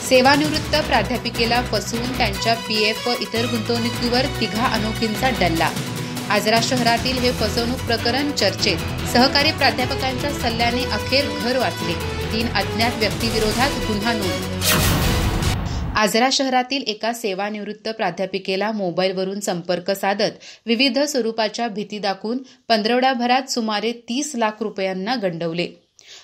सेवानिवृत्त प्राध्यापिकेला फसवून त्यांच्या पीएफ व इतर गुंतवणुकीवर तिघा अनोखींचा डल्ला। आजरा शहरातील हे फसवणूक प्रकरण चर्चेत। सहकारी प्राध्यापकांच्या सल्ल्याने अखेर घर वाचले। 3 अज्ञात व्यक्तीविरोधात गुन्हा नोंद। आजरा शहरातील एका सेवानिवृत्त प्राध्यापिकेला मोबाईलवरून संपर्क साधत विविध स्वरूपाच्या भीती दाखवून पंधरवड्याभरात सुमारे 30 लाख रुपयांना गंडवले।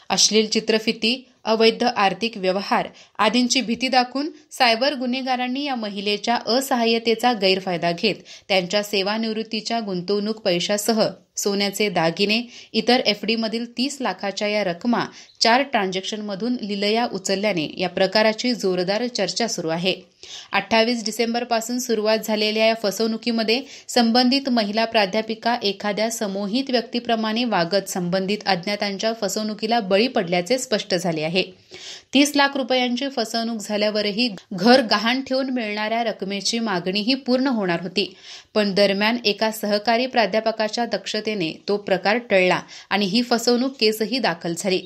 अश्लील चित्रफिती, अवैध आर्थिक व्यवहार आदींची भीती दाखवून सायबर गुन्हेगारांनी या महिलेच्या असहाय्यतेचा गैरफायदा घेत त्यांच्या सेवानिवृत्तीच्या गुंतवणूक पैशासह सोन्याचे दागिने, इतर एफडीमधील 30 लाखाच्या या रकमा 4 ट्रान्झॅक्शनमधून लिलया उचलल्याने या प्रकाराची जोरदार चर्चा सुरू आहे। 28 डिसेंबरपासून सुरुवात झालेल्या या फसवणुकीमध्ये संबंधित महिला प्राध्यापिका एखाद्या समोहित व्यक्तीप्रमाणे वागत संबंधित अज्ञातांच्या फसवणुकीला बळी पडल्याचे स्पष्ट झाले आहे। 30 लाख रुपयांची फसवणूक झाल्यावरही घर गहाण ठेवून मिळणाऱ्या रकमेची मागणीही पूर्ण होणार होती, पण दरम्यान एका सहकारी प्राध्यापकाच्या दक्षतेने तो प्रकार टळला आणि ही फसवणूक केसही दाखल झाली।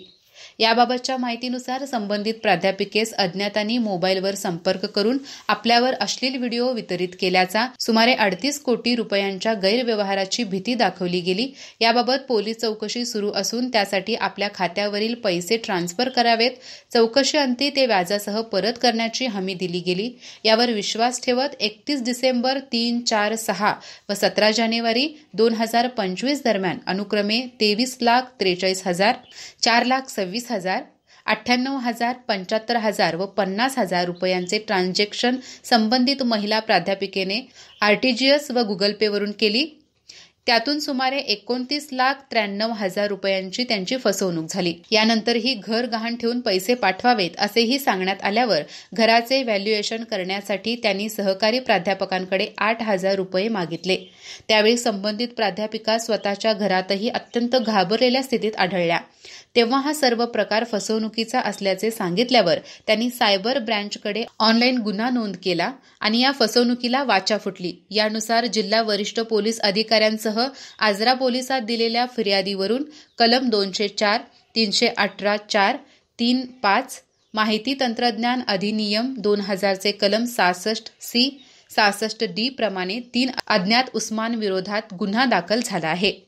याबाबतच्या माहितीनुसार संबंधित प्राध्यापिकेस अज्ञातांनी मोबाईलवर संपर्क करून आपल्यावर अश्लील व्हिडिओ वितरित केल्याचा, सुमारे 38 कोटी रुपयांच्या गैरव्यवहाराची भीती दाखवली गेली। याबाबत पोलीस चौकशी सुरू असून त्यासाठी आपल्या खात्यावरील पैसे ट्रान्सफर करावेत। चौकशीअंती ते व्याजासह परत करण्याची हमी दिली गेली। यावर विश्वास ठेवत 31 डिसेंबर, 3, 4, 6 व 17 जानेवारी 2025 दरम्यान अनुक्रमे 23,43,000, 4,26,000, 98,000, 75,000 व 50,000 रुपयांचे ट्रान्झॅक्शन संबंधित महिला प्राध्यापिकेने आरटीजीएस व गुगल पे वरून केली। त्यातून सुमारे 29,93,000 रुपयांची त्यांची फसवणूक झाली। यानंतरही घर गहाण ठेवून पैसे पाठवावेत असेही सांगण्यात आल्यावर घराचे व्हॅल्युएशन करण्यासाठी त्यांनी सहकारी प्राध्यापकांकडे 8,000 रुपये मागितले। त्यावेळी संबंधित प्राध्यापिका स्वतःच्या घरातही अत्यंत घाबरलेल्या स्थितीत आढळल्या। तेव्हा हा सर्व प्रकार फसवणुकीचा असल्याचे सांगितल्यावर त्यांनी सायबर ब्रँचकडे ऑनलाईन गुन्हा नोंद केला आणि या फसवणुकीला वाचा फुटली। यानुसार जिल्हा वरिष्ठ पोलीस अधिकाऱ्यांसह आजरा पोलिसात दिलेल्या फिर्यादीवरून कलम 204, 318(4), 3(5) माहिती तंत्रज्ञान अधिनियम 2000 चे कलम 66(c), 66(d) प्रमाणे 3 अज्ञात उस्मान विरोधात गुन्हा दाखल झाला आहे।